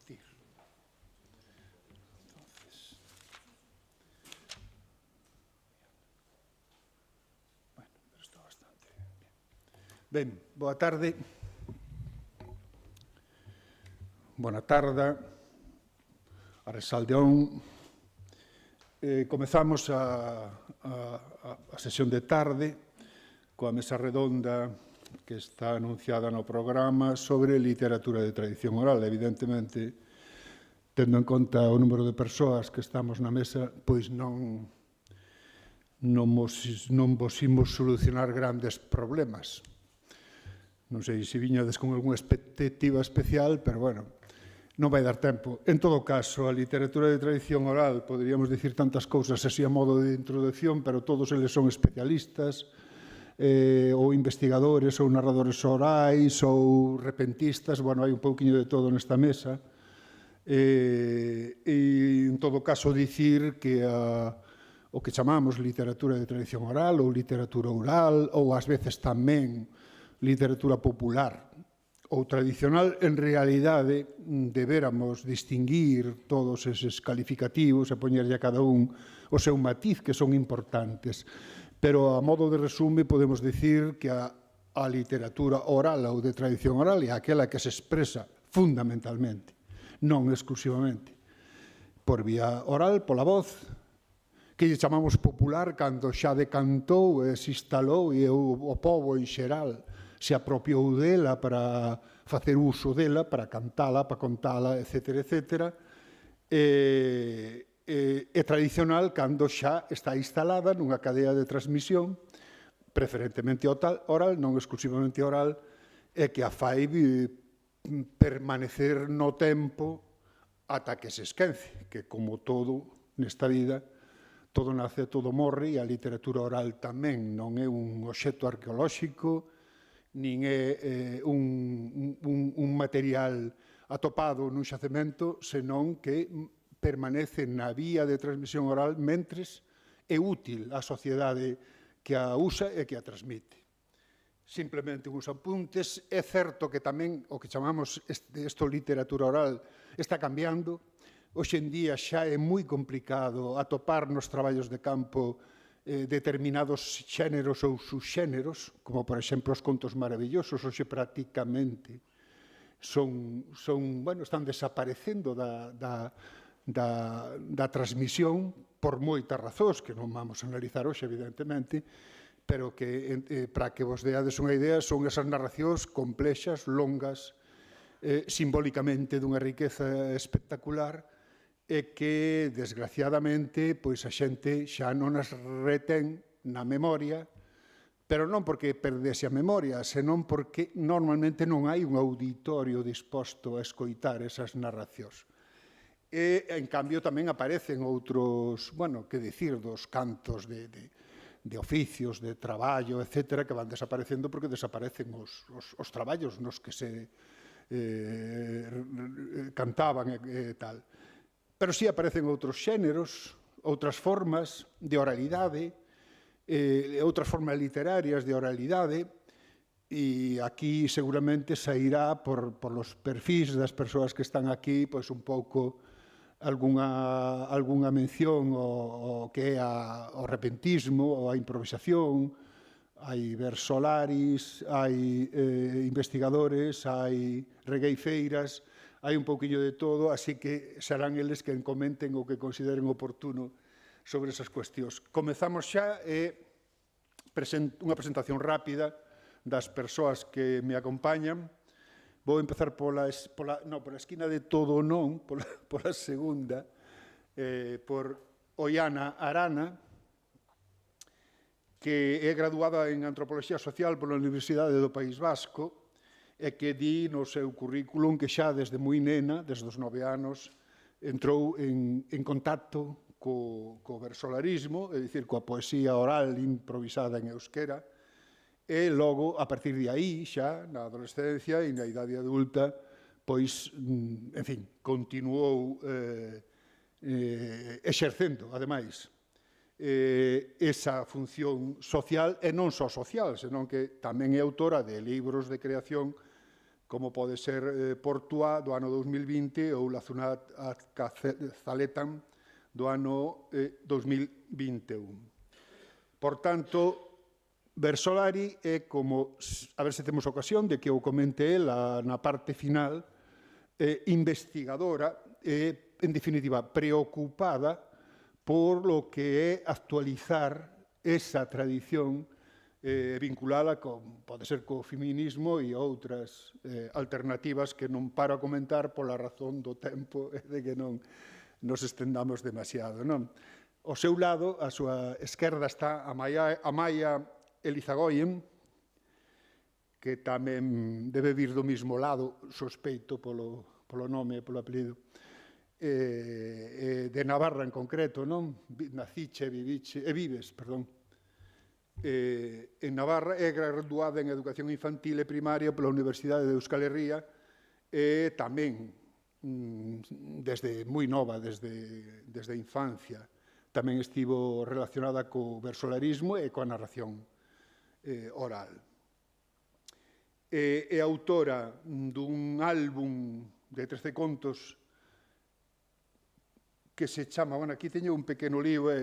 compartir. Entonces, bueno, pero está bastante bien. Ben, boa tarde. Bona tarde. A Resaldeón. Comezamos a sesión de tarde coa mesa redonda que está anunciada no programa sobre literatura de tradición oral. Evidentemente, tendo en conta o número de persoas que estamos na mesa, pois non vos imos solucionar grandes problemas. Non sei se viñades con algunha expectativa especial, pero, bueno, non vai dar tempo. En todo caso, a literatura de tradición oral, poderíamos dicir tantas cousas así a modo de introducción, pero todos eles son especialistas, ou investigadores, ou narradores orais, ou repentistas. Bueno, hai un pouquiño de todo nesta mesa. E, en todo caso, dicir que o que chamamos literatura de tradición oral ou literatura oral, ou ás veces tamén literatura popular ou tradicional, en realidade deberamos distinguir todos eses calificativos e poñerlle a cada un o seu matiz, que son importantes. Pero a modo de resume podemos dicir que a literatura oral ou de tradición oral é aquela que se expresa fundamentalmente, non exclusivamente, por vía oral, pola voz, que lle chamamos popular cando xa decantou e se instalou e o pobo en xeral se apropiou dela para facer uso dela, para cantala, para contala, etc., etc., e tradicional cando xa está instalada nunha cadea de transmisión, preferentemente oral, non exclusivamente oral, e que a fai permanecer no tempo ata que se esquece, que como todo nesta vida, todo nace, todo morre, e a literatura oral tamén non é un obxecto arqueolóxico, nin é un material atopado nun xacemento, senón que permanece na vía de transmisión oral mentres é útil á sociedade que a usa e que a transmite. Simplemente uns apuntes. É certo que tamén o que chamamos isto literatura oral está cambiando. Hoxe en día xa é moi complicado atopar nos traballos de campo determinados xéneros ou subxéneros, como, por exemplo, os contos maravillosos. Hoxe prácticamente están desaparecendo da transmisión por moitas razóns que non vamos a analizar hoxe, evidentemente, pero que, para que vos deades unha idea, son esas narracións complexas, longas, simbólicamente dunha riqueza espectacular, e que, desgraciadamente, pois a xente xa non as retén na memoria, pero non porque perdese a memoria, senón porque normalmente non hai un auditorio disposto a escoitar esas narracións. E, en cambio, tamén aparecen outros, que dicir, dos cantos de oficios, de traballo, etc., que van desaparecendo porque desaparecen os traballos nos que se cantaban e tal. Pero sí aparecen outros xéneros, outras formas de oralidade, outras formas literarias de oralidade, e aquí seguramente sairá por los perfis das persoas que están aquí, pois un pouco algunha mención ao que é o repentismo, ou a improvisación. Hai versolaris, hai investigadores, hai regueifeiras, hai un pouquiño de todo, así que serán eles quen comenten o que consideren oportuno sobre esas cuestións. Comezamos xa unha presentación rápida das persoas que me acompañan. Vou empezar pola esquina de todo non, pola segunda, por Oiana Arana, que é graduada en Antropoloxía Social pola Universidade do País Vasco, e que di no seu currículum que xa desde moi nena, desde os 9 anos, entrou en contacto co versolarismo, é dicir, coa poesía oral improvisada en euskera, e logo, a partir de aí, xa na adolescencia e na idade adulta, pois, en fin, continuou exercendo, ademais, esa función social, e non só social, senón que tamén é autora de libros de creación como pode ser Portuá do ano 2020 ou La Zunat Zaletan do ano 2021. Por tanto, Versolari é como, a ver se temos ocasión de que eu comente na parte final, investigadora e, en definitiva, preocupada por lo que é actualizar esa tradición vinculada pode ser co feminismo e outras alternativas que non paro a comentar pola razón do tempo e de que non nos estendamos demasiado. Ao seu lado, a súa esquerda, está Amaia Elizagoyen, que tamén debe vir do mesmo lado, sospeito polo nome e polo apelido, de Navarra en concreto, naciche e vives, perdón, en Navarra, é graduada en Educación Infantil e Primaria pola Universidade de Euskal Herria e tamén, desde moi nova, desde a infancia, tamén estivo relacionada co versolarismo e coa narración oral. É autora dun álbum de 13 contos que se chama, bueno, aquí teño un pequeno libro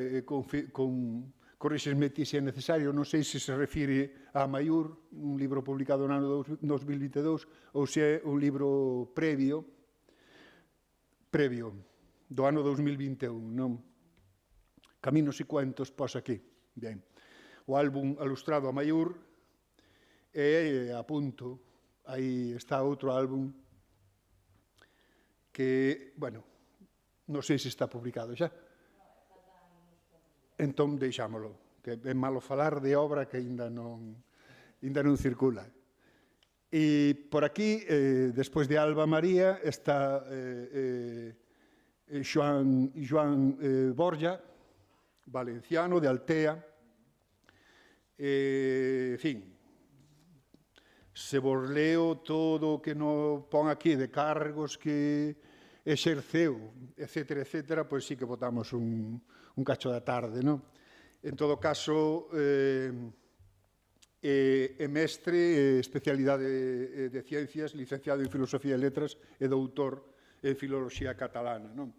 corrixesme ti se é necesario, non sei se se refire a Amaiur, un libro publicado no ano 2022, ou se é un libro previo do ano 2021, non? Caminos e cuentos, pos aquí. Ben. O álbum ilustrado Amaiur e apunto, aí está outro álbum que, bueno, non sei se está publicado xa. Entón, deixámolo, que é malo falar de obra que ainda non circula. E por aquí, despois de Alba María, está Joan Borja, valenciano, de Altea. En fin, se vos leo todo o que nos pon aquí de cargos que exerceu, etcétera, etcétera, pois sí que botamos un cacho da tarde, non? En todo caso, é mestre, especialidade de Ciencias, licenciado en Filosofía e Letras e doutor en Filoloxía Catalana, non?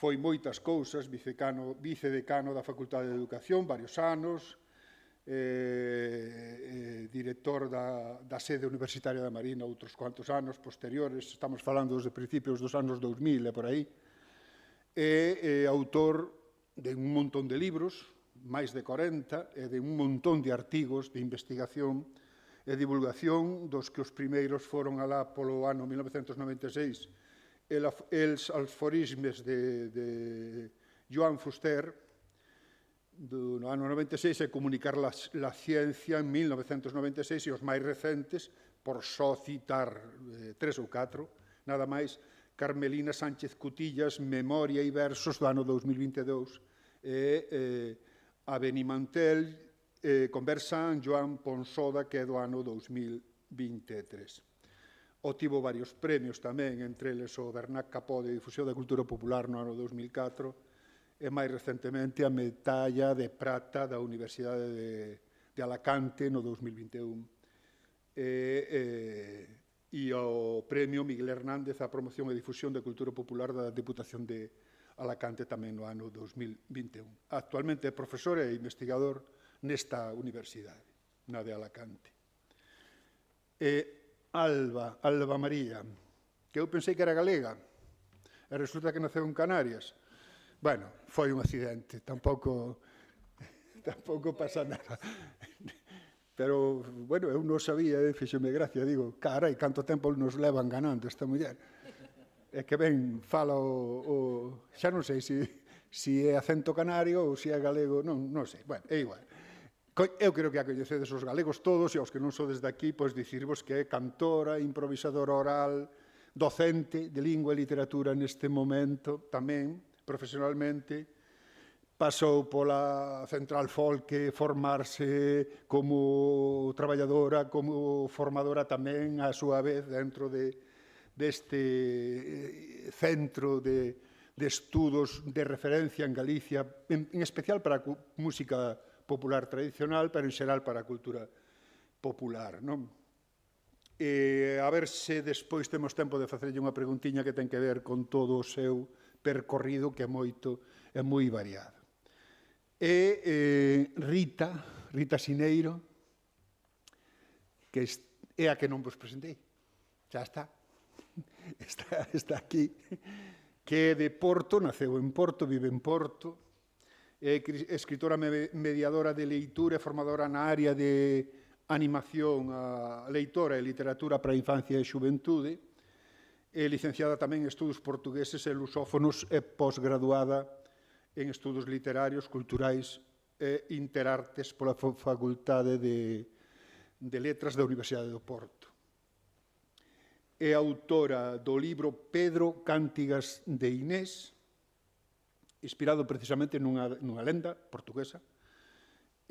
Foi moitas cousas, vicedecano da Facultade de Educación, varios anos, director da sede universitaria da Marina outros cuantos anos posteriores, estamos falando desde principios dos anos 2000 e por aí, e autor de un montón de libros, máis de 40, e de un montón de artigos de investigación e divulgación, dos que os primeiros foron alá polo ano 1996, els aforismes de Joan Fuster, no ano 96, e Comunicar la ciencia en 1996, e os máis recentes, por só citar 3 ou 4, nada máis, Carmelina Sánchez Cutillas, Memoria e versos do ano 2022, e a Benimantel, Conversa en Joan Ponsoda, que é do ano 2023. Obtivo varios premios tamén, entre eles o Bernat Capó de Difusión da Cultura Popular no ano 2004, e máis recentemente a medalla de prata da Universidade de Alacante no 2021 e o premio Miguel Hernández a Promoción e Difusión da Cultura Popular da Deputación de Alacante tamén no ano 2021. Actualmente é profesor e investigador nesta universidade, na de Alacante. Alba María, que eu pensei que era galega, e resulta que naceu en Canarias. Bueno, foi un accidente, tampouco pasa nada. Pero, bueno, eu non sabía, fíxome gracia, digo, carai, canto tempo nos levan ganando esta muller. É que ben fala xa non sei se é acento canario ou se é galego, non sei, bueno, é igual. Eu creo que a coñecedes os galegos todos, e aos que non sodes daqui, pois dicirvos que é cantora, improvisadora oral, docente de lingua e literatura neste momento tamén, profesionalmente, pasou pola Central Folk formarse como traballadora, como formadora tamén, a súa vez, dentro deste centro de estudos de referencia en Galicia, en especial para a música popular tradicional, pero en xeral para a cultura popular, non? A ver se despois temos tempo de facerlle unha preguntiña que ten que ver con todo o seu percorrido, que é moi variado. Rita Sineiro, que é a que non vos presentei, xa está, está aquí, que é de Porto, naceu en Porto, vive en Porto, é escritora mediadora de leitura e formadora na área de animación, a leitora e literatura para a infancia e xuventude, é licenciada tamén en estudos portugueses e lusófonos e posgraduada en estudos literarios, culturais e interartes pola Facultade de Letras da Universidade do Porto. É autora do libro Pedro Cántigas de Inés, inspirado precisamente nunha lenda portuguesa,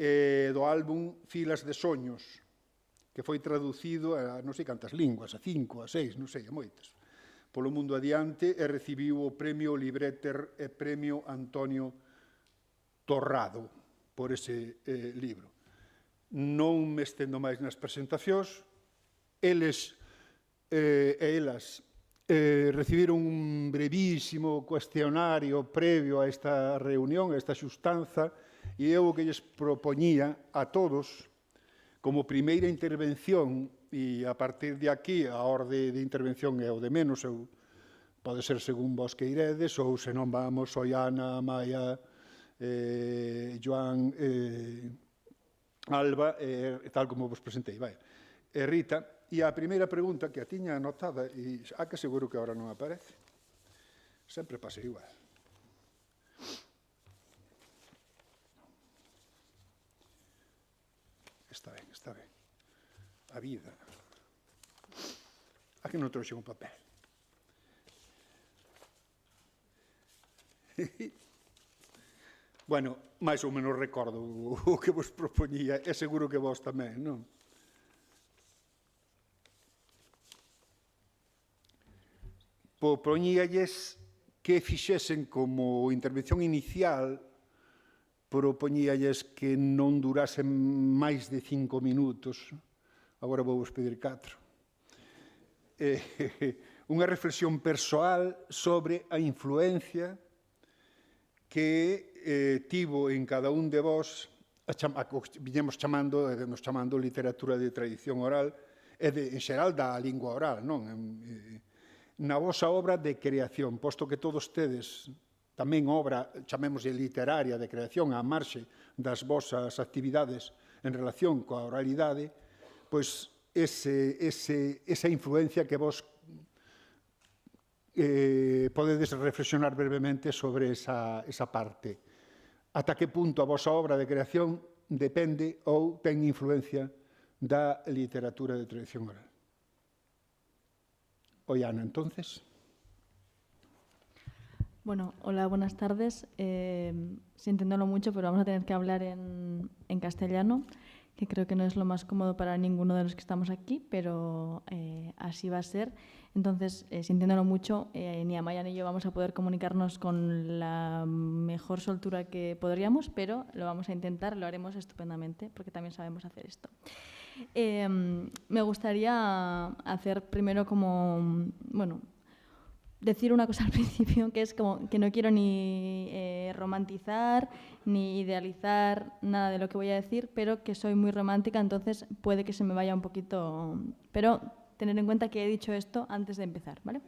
do álbum Filas de Soños, que foi traducido a non sei cantas linguas, a 5, a 6, non sei, a moitas, polo mundo adiante, e recibiu o Premio Libretter e Premio Antonio Torrado por ese libro. Non me estendo máis nas presentacións. Eles e elas recibiron un brevísimo cuestionario previo a esta reunión, a esta xustanza, e eu o que lles propoñía a todos, como primeira intervención, e a partir de aquí a orde de intervención é o de menos, pode ser según vos que iredes, ou senón vamos, Oiana, Maia, Joan, Alba, tal como vos presentei, vai. Rita, e a primeira pregunta que a tiña anotada, e que seguro que agora non aparece, sempre pasa igual. Está ben, está ben. A vida. A que non trouxe un papel? Bueno, máis ou menos recordo o que vos propoñía, e seguro que vos tamén, non? Propoñíalles que fixesen como intervención inicial, propoñíalles que non durasen máis de 5 minutos, agora vou vos pedir 4. Unha reflexión persoal sobre a influencia que tivo en cada un de vós, viñemos chamando literatura de tradición oral, e en xeral da lingua oral, non? Na vosa obra de creación, posto que todos tedes tamén obra, chamémoslle literaria de creación, á marxe das vosas actividades en relación coa oralidade, pois esa influencia que vos podedes reflexionar brevemente sobre esa parte. Ata que punto a vosa obra de creación depende ou ten influencia da literatura de tradición oral. Oiana, entonces. Bueno, hola, buenas tardes. Sintiéndolo mucho, pero vamos a tener que hablar en castellano, que creo que no es lo más cómodo para ninguno de los que estamos aquí, pero así va a ser. Entonces, sintiéndolo mucho, ni Amaya ni yo vamos a poder comunicarnos con la mejor soltura que podríamos, pero lo vamos a intentar, lo haremos estupendamente, porque también sabemos hacer esto. Me gustaría hacer primero como, bueno, decir una cosa al principio, que es como que no quiero ni romantizar ni idealizar nada de lo que voy a decir, pero que soy muy romántica, entonces puede que se me vaya un poquito. Pero tener en cuenta que he dicho esto antes de empezar, ¿vale?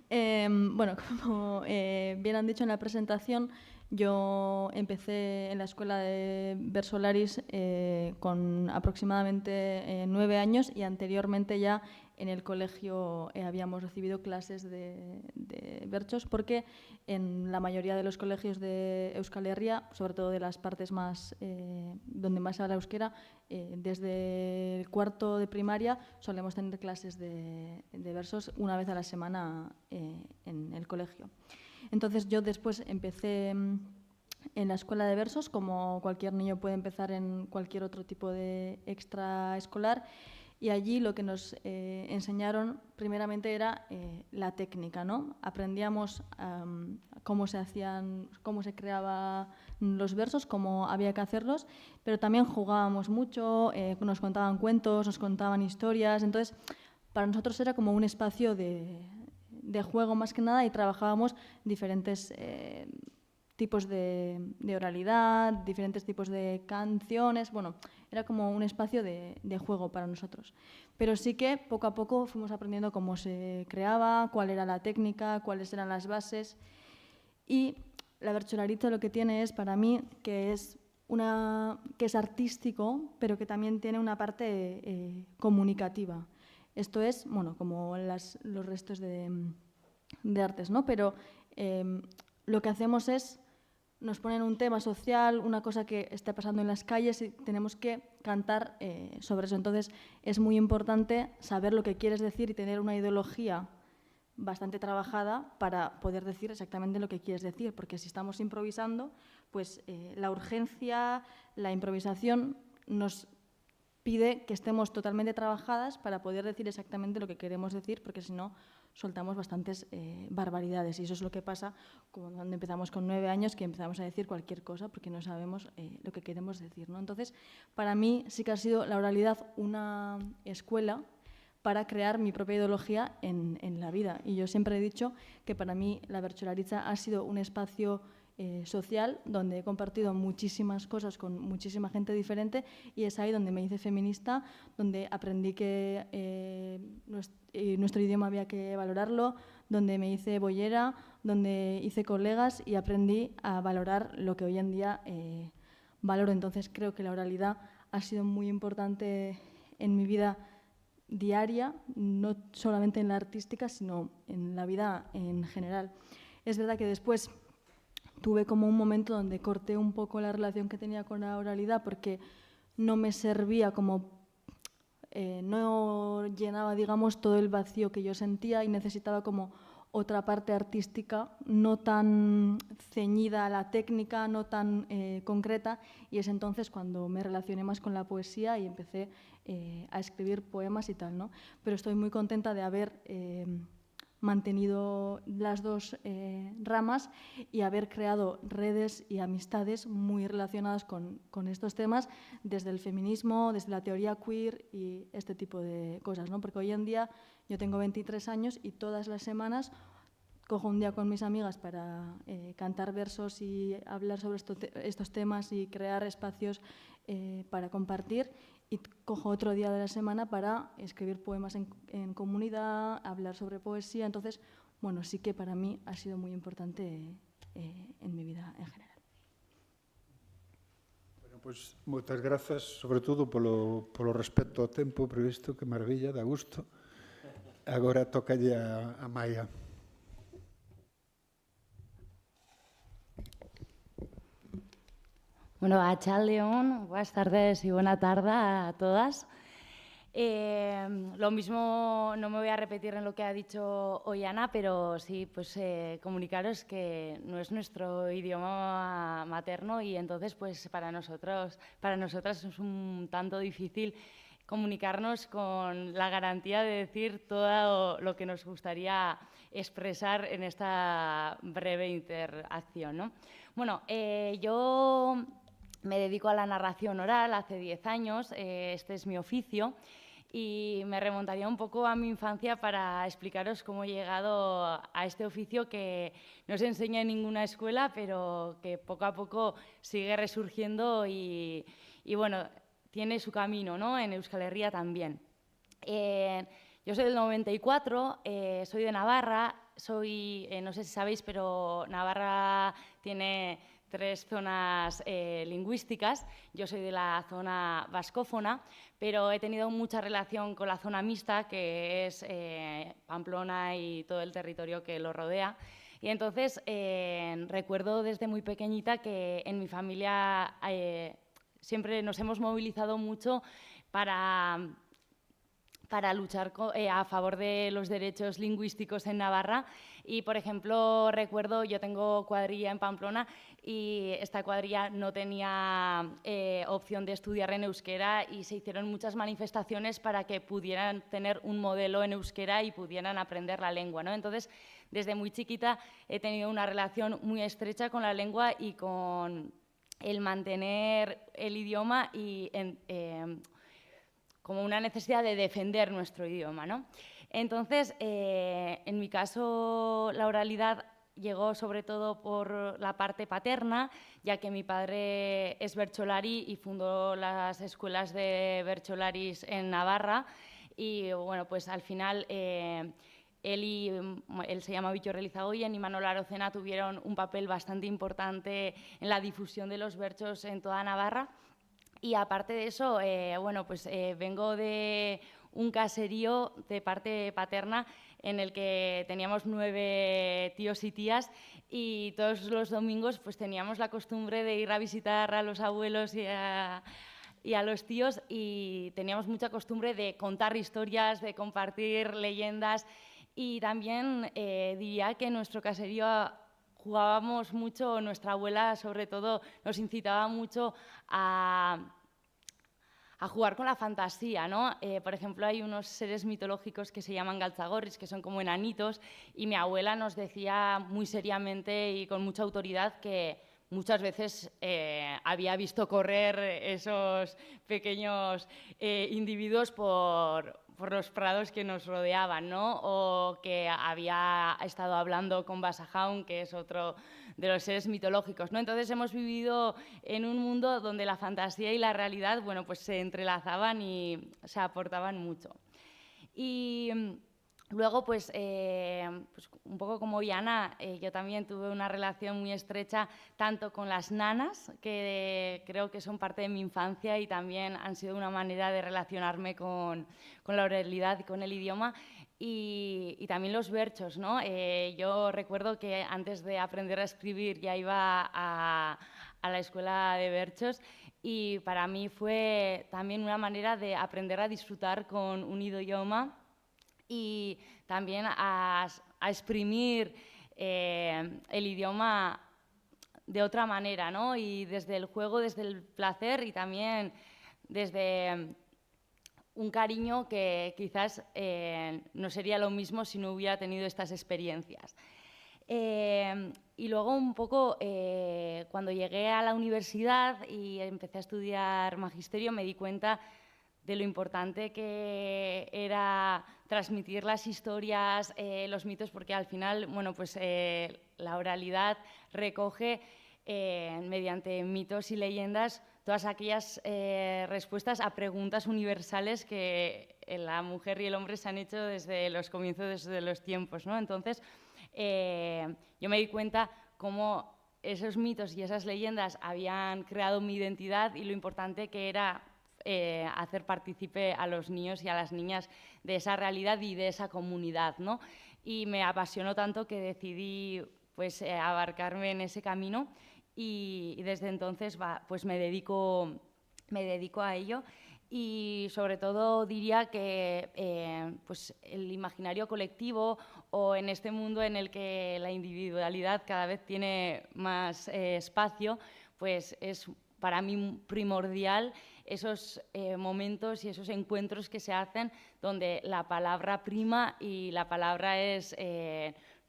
Bueno, como bien han dicho en la presentación, yo empecé en la escuela de Versolaris con aproximadamente 9 años y anteriormente ya en el colegio habíamos recibido clases de versos, porque en la mayoría de los colegios de Euskal Herria, sobre todo de las partes más donde más se habla euskera, desde el cuarto de primaria solemos tener clases de versos una vez a la semana en el colegio. Entonces yo después empecé en la escuela de versos, como cualquier niño puede empezar en cualquier otro tipo de extraescolar, Y allí lo que nos enseñaron primeramente era la técnica, ¿no? Aprendíamos cómo se creaban los versos, cómo había que hacerlos, pero también jugábamos mucho, nos contaban cuentos, nos contaban historias. Entonces, para nosotros era como un espacio de juego más que nada, y trabajábamos diferentes tipos de oralidad, diferentes tipos de canciones. Bueno, era como un espacio de juego para nosotros. Pero sí que poco a poco fuimos aprendiendo cómo se creaba, cuál era la técnica, cuáles eran las bases. Y la bertsolaritza lo que tiene es, para mí, que es artístico, pero que también tiene una parte comunicativa. Esto es, bueno, como los restos de artes, ¿no? Pero lo que hacemos es, nos ponen un tema social, una cosa que está pasando en las calles, y tenemos que cantar sobre eso. Entonces, es muy importante saber lo que quieres decir y tener una ideología bastante trabajada para poder decir exactamente lo que quieres decir, porque si estamos improvisando, pues la urgencia, la improvisación nos pide que estemos totalmente trabajadas para poder decir exactamente lo que queremos decir, porque si no, soltamos bastantes barbaridades. Y eso es lo que pasa cuando empezamos con 9 años, que empezamos a decir cualquier cosa porque no sabemos lo que queremos decir, ¿no? Entonces, para mí sí que ha sido la oralidad una escuela para crear mi propia ideología en la vida. Y yo siempre he dicho que para mí la bertsolaritza ha sido un espacio social donde he compartido muchísimas cosas con muchísima gente diferente, y es ahí donde me hice feminista, donde aprendí que nuestro idioma había que valorarlo, donde me hice boyera, donde hice colegas y aprendí a valorar lo que hoy en día valoro. Entonces creo que la oralidad ha sido muy importante en mi vida diaria, no solamente en la artística, sino en la vida en general. Es verdad que después tuve como un momento donde corté un poco la relación que tenía con la oralidad, porque no me servía no llenaba, digamos, todo el vacío que yo sentía, y necesitaba como otra parte artística no tan ceñida a la técnica, no tan concreta, y es entonces cuando me relacioné más con la poesía y empecé a escribir poemas y tal, ¿no? Pero estoy muy contenta de haber mantenido las dos ramas y haber creado redes y amistades muy relacionadas con estos temas, desde el feminismo, desde la teoría queer y este tipo de cosas, ¿no? Porque hoy en día yo tengo 23 años y todas las semanas cojo un día con mis amigas para cantar versos y hablar sobre estos temas y crear espacios para compartir, y cojo otro día de la semana para escribir poemas en comunidad, hablar sobre poesía. Entonces, bueno, sí que para mí ha sido muy importante en mi vida en general. Bueno, pois moitas grazas, sobre todo polo respecto ao tempo previsto, que maravilla, da gusto. Agora tocalle a Maia. Bueno, Arratsalde-on, buenas tardes y buena tarde a todas. Lo mismo, no me voy a repetir en lo que ha dicho hoy Ana, pero sí, pues comunicaros que no es nuestro idioma materno, y entonces pues para nosotras es un tanto difícil comunicarnos con la garantía de decir todo lo que nos gustaría expresar en esta breve interacción, ¿no? Bueno, yo me dedico a la narración oral hace 10 años, este es mi oficio, y me remontaría un poco a mi infancia para explicaros cómo he llegado a este oficio que no se enseña en ninguna escuela, pero que poco a poco sigue resurgiendo y bueno, tiene su camino, ¿no? En Euskal Herria también. Yo soy del 94, soy de Navarra, no sé si sabéis, pero Navarra tiene 3 zonas lingüísticas. Yo soy de la zona vascófona, pero he tenido mucha relación con la zona mixta, que es Pamplona y todo el territorio que lo rodea. Y entonces recuerdo desde muy pequeñita que en mi familia siempre nos hemos movilizado mucho para para luchar a favor de los derechos lingüísticos en Navarra. Y, por ejemplo, recuerdo, yo tengo cuadrilla en Pamplona y esta cuadrilla no tenía opción de estudiar en euskera y se hicieron muchas manifestaciones para que pudieran tener un modelo en euskera y pudieran aprender la lengua, ¿no? Entonces, desde muy chiquita he tenido una relación muy estrecha con la lengua y con el mantener el idioma y como una necesidad de defender nuestro idioma, ¿no? Entonces, en mi caso, la oralidad llegó sobre todo por la parte paterna, ya que mi padre es bercholari y fundó las escuelas de bercholaris en Navarra. Y, bueno, pues al final él se llama Bittor Elizagoyen y Manolo Arocena tuvieron un papel bastante importante en la difusión de los berchos en toda Navarra. Y aparte de eso, bueno, pues vengo de un caserío de parte paterna en el que teníamos 9 tíos y tías y todos los domingos pues teníamos la costumbre de ir a visitar a los abuelos y a los tíos y teníamos mucha costumbre de contar historias, de compartir leyendas y también diría que en nuestro caserío jugábamos mucho, nuestra abuela sobre todo nos incitaba mucho a jugar con la fantasía, ¿no? Por ejemplo, hay unos seres mitológicos que se llaman galtzagorris, que son como enanitos, y mi abuela nos decía muy seriamente y con mucha autoridad que muchas veces había visto correr esos pequeños individuos por los prados que nos rodeaban, ¿no? O que había estado hablando con Basajaun, que es otro de los seres mitológicos, ¿no? Entonces hemos vivido en un mundo donde la fantasía y la realidad, bueno, pues se entrelazaban y se aportaban mucho. Y luego, pues un poco como Yana, yo también tuve una relación muy estrecha tanto con las nanas, que creo que son parte de mi infancia y también han sido una manera de relacionarme con la oralidad y con el idioma, y también los berchos, ¿no? Yo recuerdo que antes de aprender a escribir ya iba a la escuela de berchos y para mí fue también una manera de aprender a disfrutar con un idioma y también a exprimir el idioma de otra manera, ¿no? Y desde el juego, desde el placer y también desde un cariño que quizás no sería lo mismo si no hubiera tenido estas experiencias. Y luego un poco, cuando llegué a la universidad y empecé a estudiar magisterio, me di cuenta de lo importante que era transmitir las historias, los mitos, porque al final, bueno, pues la oralidad recoge mediante mitos y leyendas todas aquellas respuestas a preguntas universales que la mujer y el hombre se han hecho desde los comienzos, desde los tiempos, ¿no? Entonces, yo me di cuenta cómo esos mitos y esas leyendas habían creado mi identidad y lo importante que era hacer partícipe a los niños y a las niñas de esa realidad y de esa comunidad, ¿no? Y me apasionó tanto que decidí pues, abarcarme en ese camino y desde entonces pues me dedico a ello. Y sobre todo diría que pues el imaginario colectivo o en este mundo en el que la individualidad cada vez tiene más espacio, pues es para mí primordial esos momentos y esos encuentros que se hacen donde la palabra prima y la palabra es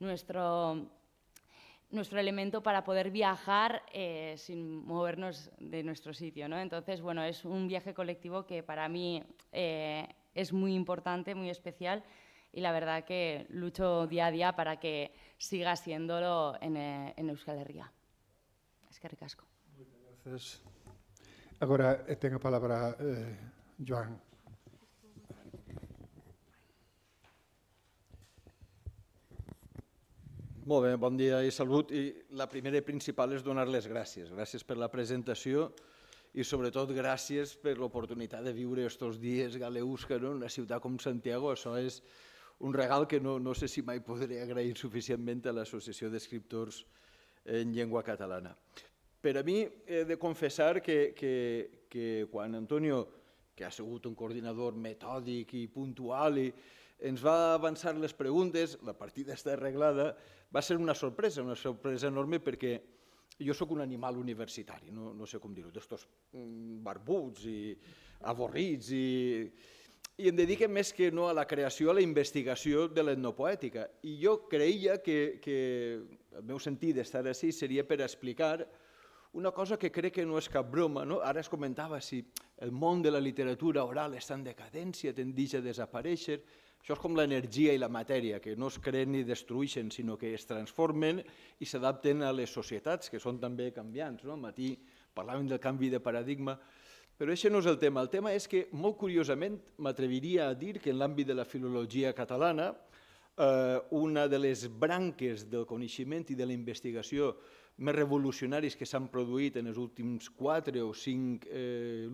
nuestro elemento para poder viajar sin movernos de nuestro sitio, ¿no? Entonces, bueno, es un viaje colectivo que para mí es muy importante, muy especial y la verdad que lucho día a día para que siga siéndolo en Euskal Herria. Eskerrik asko. Gracias. Agora ten a palabra Joan. Molt bé, bon dia i salut. I la primera i principal és donar les gràcies. Gràcies per la presentació i sobretot gràcies per l'oportunitat de viure aquests dies galeusca en una ciutat com Santiago. Això és un regal que no sé si mai podré agrair suficientment a l'Associació d'Escriptors en Llengua Catalana. Per a mi he de confessar que quan Antonio que ha sigut un coordinador metòdic i puntual i ens va avançar les preguntes, la partida està arreglada, va ser una sorpresa enorme perquè jo sóc un animal universitari, no sé com dir-ho, d'estos barbuts i avorrits i em dedique més que no a la creació, a la investigació de l'etnopoètica. I jo creia que el meu sentit d'estar així seria per explicar una cosa que crec que no és cap broma. Ara es comentava si el món de la literatura oral està en decadència, tendeix a desaparèixer. Això és com l'energia i la matèria, que no es creen ni destrueixen, sinó que es transformen i s'adapten a les societats, que són també canviants. Al matí parlàvem del canvi de paradigma, però això no és el tema. El tema és que, molt curiosament, m'atreviria a dir que en l'àmbit de la filologia catalana, una de les branques del coneixement i de la investigació més revolucionaris que s'han produït en els últims 4 o 5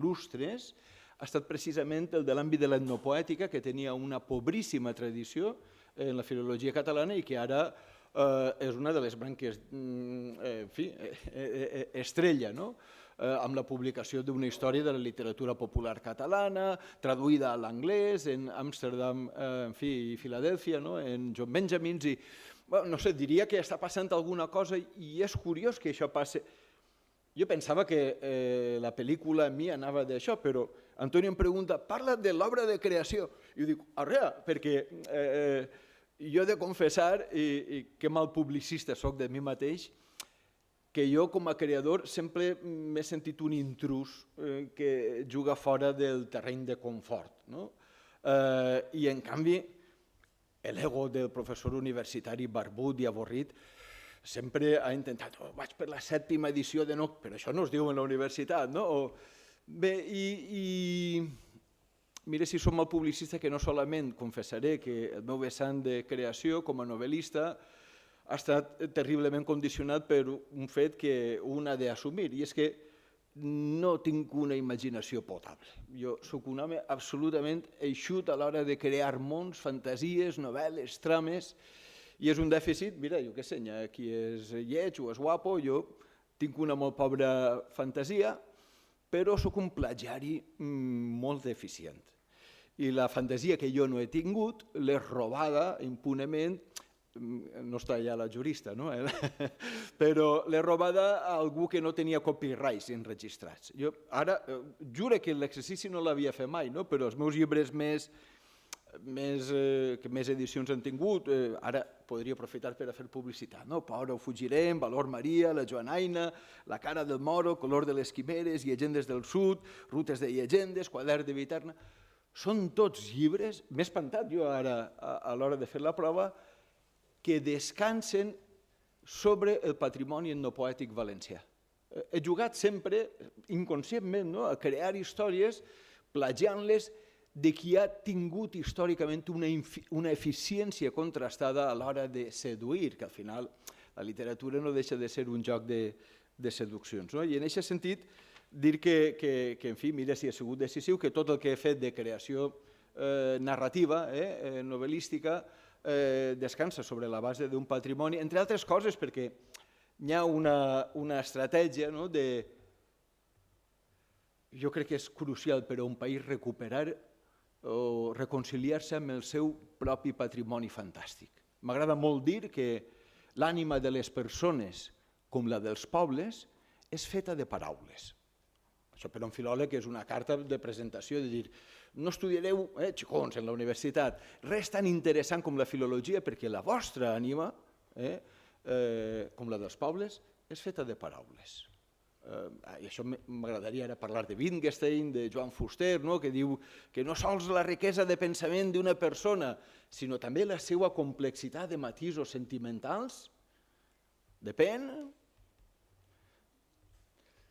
lustres ha estat precisament el de l'àmbit de l'etnopoètica, que tenia una pobríssima tradició en la filologia catalana i que ara és una de les branques estrella, amb la publicació d'una història de la literatura popular catalana, traduïda a l'anglès, en Amsterdam i Filadèlfia, en John Benjamins. No sé, diria que està passant alguna cosa i és curiós que això passi. Jo pensava que la pel·lícula a mi anava d'això, però Antonio em pregunta, parla de l'obra de creació. I jo dic, arrea, perquè jo he de confessar, i que mal publicista soc de mi mateix, que jo com a creador sempre m'he sentit un intrus que juga fora del terreny de confort. I en canvi, l'ego del professor universitari barbut i avorrit sempre ha intentat, vaig per la 7ª edició de no, però això no es diu en la universitat, no? Bé, i mira si som el publicista que no solament confessaré que el meu vessant de creació com a novel·lista ha estat terriblement condicionat per un fet que un ha d'assumir, i és que no tinc una imaginació potable. Jo soc un home absolutament eixut a l'hora de crear mons, fantasies, novel·les, trames, i és un dèficit, mira, jo què sé, qui és lleig o és guapo, jo tinc una molt pobra fantasia, però sóc un plagiari molt deficient. I la fantasia que jo no he tingut l'he robada impunement, no està allà la jurista, no? Però l'he robada a algú que no tenia copyrights enregistrats. Jo ara, jure que l'exercici no l'havia fet mai, però els meus llibres que més edicions han tingut, ara podria aprofitar per a fer publicitat, Paura ho fugirem, Valor Maria, La Joanaina, La cara del moro, Color de les quimeres, Llegendes del sud, Rutes de llegendes, Quadern de Viterna. Són tots llibres, m'he espantat jo ara a l'hora de fer la prova, que descansen sobre el patrimoni etnopoètic valencià. He jugat sempre, inconscientment, a crear històries, plagiant-les de qui ha tingut històricament una eficiència contrastada a l'hora de seduir, que al final la literatura no deixa de ser un joc de seduccions. I en aquest sentit, dir que, en fi, mira si ha sigut decisiu, que tot el que he fet de creació narrativa, novel·lística, descansa sobre la base d'un patrimoni, entre altres coses perquè hi ha una estratègia de... Jo crec que és crucial per a un país recuperar o reconciliar-se amb el seu propi patrimoni fantàstic. M'agrada molt dir que l'ànima de les persones, com la dels pobles, és feta de paraules. Això per a un filòleg és una carta de presentació, de dir, no estudiareu, xicons, en la universitat, res tan interessant com la filologia, perquè la vostra ànima, com la dels pobles, és feta de paraules. I això m'agradaria ara parlar de Wittgenstein, de Joan Fuster, que diu que no sols la riquesa de pensament d'una persona, sinó també la seva complexitat de matisos sentimentals, depèn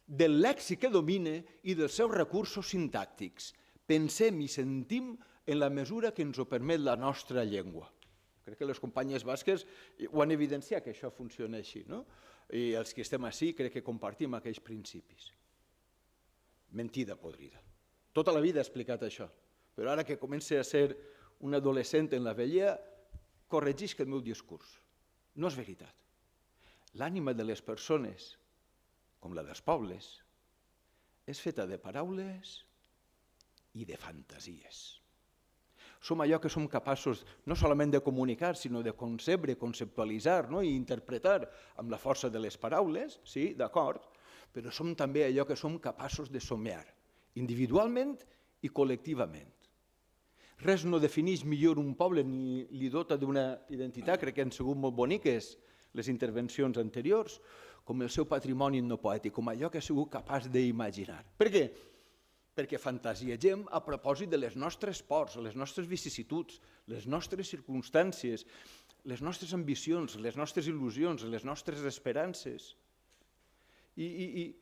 del lèxic que domina i dels seus recursos sintàctics. Pensem i sentim en la mesura que ens ho permet la nostra llengua. Crec que les companyes basques ho han evidenciat, que això funciona així, i els que estem així crec que compartim aquells principis. Mentida podrida. Tota la vida he explicat això, però ara que comença a ser un adolescent en la vellia, corregisc el meu discurs. No és veritat. L'ànima de les persones, com la dels pobles, és feta de paraules i de fantasies. Som allò que som capaços no solament de comunicar, sinó de concebre, conceptualitzar i interpretar amb la força de les paraules, sí, d'acord, però som també allò que som capaços de somiar, individualment i col·lectivament. Res no defineix millor un poble ni li dota d'una identitat, crec que han sigut molt boniques les intervencions anteriors, com el seu patrimoni etnopoètic, com allò que ha sigut capaç d'imaginar. Per què? Perquè fantasiegem a propòsit de les nostres pors, les nostres vicissituds, les nostres circumstàncies, les nostres ambicions, les nostres il·lusions, les nostres esperances. I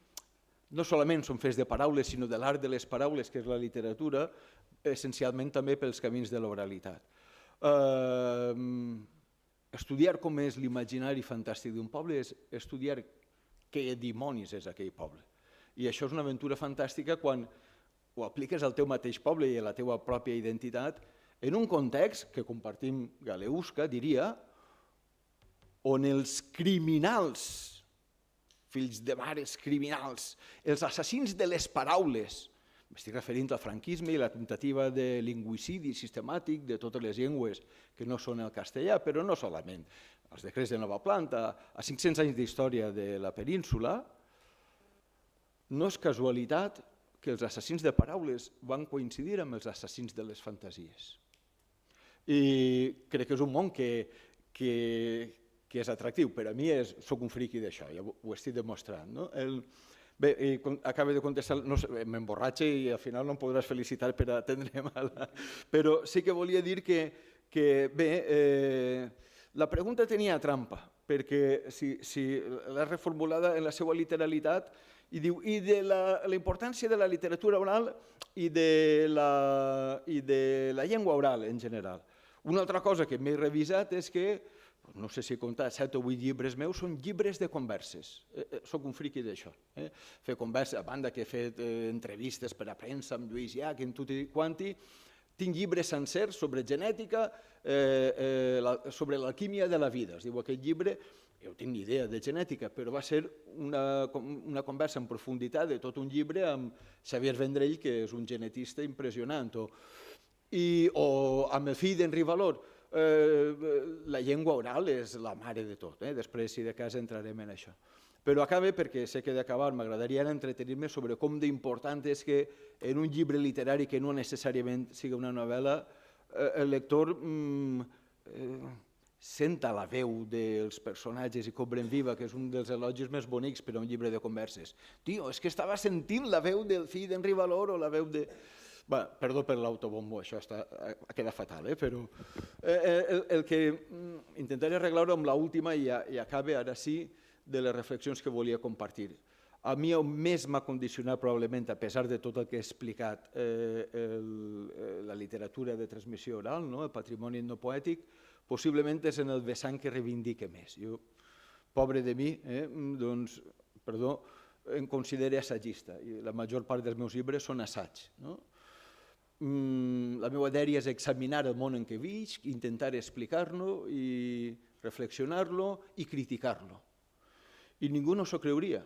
no solament són fets de paraules, sinó de l'art de les paraules, que és la literatura, essencialment també pels camins de l'oralitat. Estudiar com és l'imaginari fantàstic d'un poble és estudiar què dimonis és aquell poble. I això és una aventura fantàstica quan ho apliques al teu mateix poble i a la teva pròpia identitat en un context que compartim Galeusca, diria, on els criminals, fills de mares criminals, els assassins de les paraules, m'estic referint al franquisme i la tentativa de lingüicidi sistemàtic de totes les llengües que no són el castellà, però no solament. Els decrets de nova planta, a 500 anys d'història de la península, no és casualitat que els assassins de paraules van coincidir amb els assassins de les fantasies. I crec que és un món que és atractiu. Per a mi soc un friqui d'això, ja ho estic demostrant. Bé, acaba de contestar, m'emborratxa i al final no em podràs felicitar per atendre'm, però sí que volia dir que bé, la pregunta tenia trampa, perquè si l'has reformulada en la seva literalitat, i diu, i de la importància de la literatura oral i de la llengua oral en general. Una altra cosa que m'he revisat és que, no sé si he comptat 7 o 8 llibres meus, són llibres de converses. Soc un friqui d'això. Fer converses, a banda que he fet entrevistes per a premsa amb Lluís Llach, en tutti quanti, tinc llibres sencers sobre genètica, sobre l'alquímia de la vida. Es diu aquest llibre, jo tinc ni idea de genètica, però va ser una conversa en profunditat de tot un llibre amb Xavier Vendrell, que és un genetista impressionant, o amb el fill d'Henri Valor. La llengua oral és la mare de tot, després si de cas entrarem en això. Però acabe, perquè sé que d'acabar m'agradaria entretenir-me sobre com d'important és que en un llibre literari que no necessàriament sigui una novel·la, el lector senta la veu dels personatges i cobren viva, que és un dels elogis més bonics per a un llibre de converses. Tio, és que estava sentint la veu del fill d'Henri Valor o la veu de... Perdó per l'autobombo, això ha quedat fatal, però el que intentaré arreglar-ho amb l'última i acabe ara sí de les reflexions que volia compartir. A mi el més m'ha condicionat probablement, a pesar de tot el que he explicat, la literatura de transmissió oral, el patrimoni etnopoètic, possiblement és en el vessant que reivindica més. Jo, pobre de mi, doncs, perdó, em considero assagista i la major part dels meus llibres són assaig. La meva dèria és examinar el món en què visc, intentar explicar-lo i reflexionar-lo i criticar-lo. I ningú no s'ho creuria.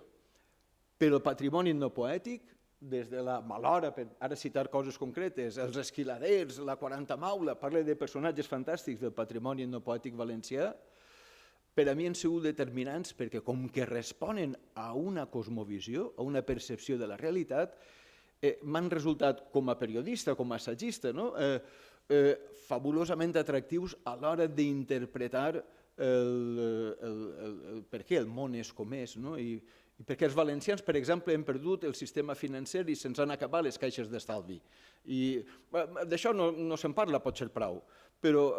Però el patrimoni etnopoètic, des de la Malhora, per ara citar coses concretes, els Esquiladers, la 40 Maula, parla de personatges fantàstics del patrimoni etnopoètic valencià, per a mi han sigut determinants perquè com que responen a una cosmovisió, a una percepció de la realitat, m'han resultat com a periodista, com a assagista, fabulosament atractius a l'hora d'interpretar per què el món és com és, i perquè els valencians, per exemple, hem perdut el sistema financer i se'ns han acabat les caixes d'estalvi. D'això no se'n parla, pot ser prou, però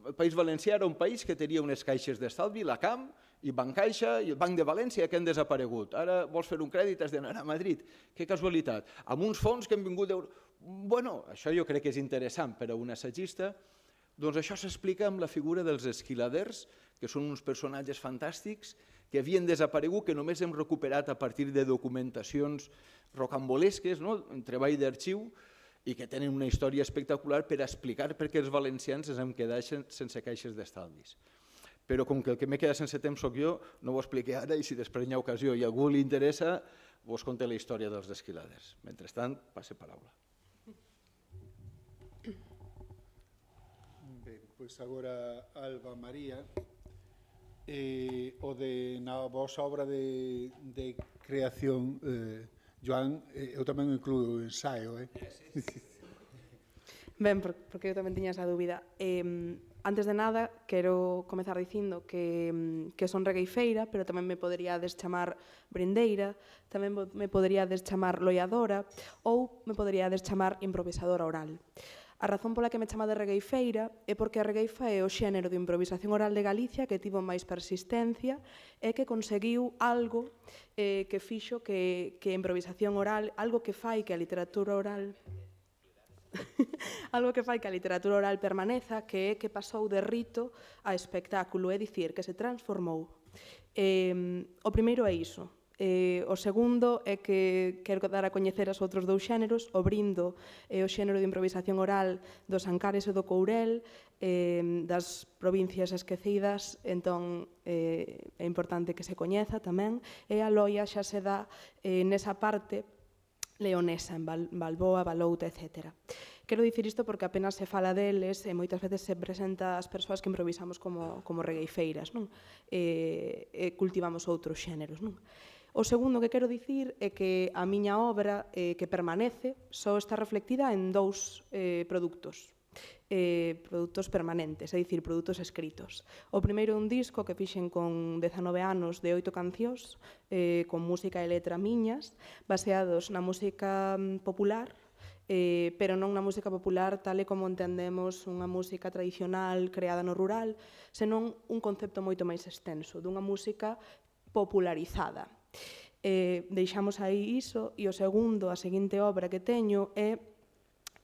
el País Valencià era un país que tenia unes caixes d'estalvi, la CAM, i Bancaixa i el Banc de València, que han desaparegut. Ara vols fer un crèdit, has d'anar a Madrid. Que casualitat. Amb uns fons que han vingut Bueno, això jo crec que és interessant per a un assagista. Doncs això s'explica amb la figura dels esquiladers, que són uns personatges fantàstics que havien desaparegut, que només hem recuperat a partir de documentacions rocambolesques, un treball d'arxiu, i que tenen una història espectacular per explicar per què els valencians ens hem quedat sense caixes d'estalvis. Però com que el que m'he quedat sense temps soc jo, no ho expliqué ara, i si després hi ha ocasió i a algú li interessa, vos conté la història dels esquiladers. Mentrestant, passe paraula. Pois agora Alba María, na vosa obra de creación, Joan, eu tamén incluo o ensaio, Ben, porque eu tamén tiña esa dúbida. Antes de nada, quero comezar dicindo que son regueifeira, pero tamén me poderíades chamar brindeira, tamén me poderíades chamar loiadora ou me poderíades chamar improvisadora oral. A razón pola que me chama de regueifeira é porque a regueifa é o xénero de improvisación oral de Galicia que tivo máis persistencia e que conseguiu algo que fixo que a improvisación oral, algo que fai que a literatura oral algo que fai que a literatura oral permaneza, que é que pasou de rito a espectáculo, é dicir, que se transformou. O primeiro é iso. O segundo é que quero dar a coñecer os outros dous xéneros, o brindo é o xénero de improvisación oral dos Ancares e do Courel, das provincias esquecidas, entón é importante que se coñeza tamén, e a loia xa se dá nesa parte leonesa, en Balboa, Balouta, etc. Quero dicir isto porque apenas se fala deles e moitas veces se presenta as persoas que improvisamos como regueifeiras, non? E cultivamos outros xéneros, non? O segundo que quero dicir é que a miña obra que permanece só está reflectida en dous produtos permanentes, é dicir, produtos escritos. O primeiro é un disco que fixen con 19 anos de 8 cancións, con música e letra miñas, baseados na música popular, pero non na música popular tal e como entendemos unha música tradicional creada no rural, senón un concepto moito máis extenso, dunha música popularizada. Deixamos aí iso, e o segundo, a seguinte obra que teño é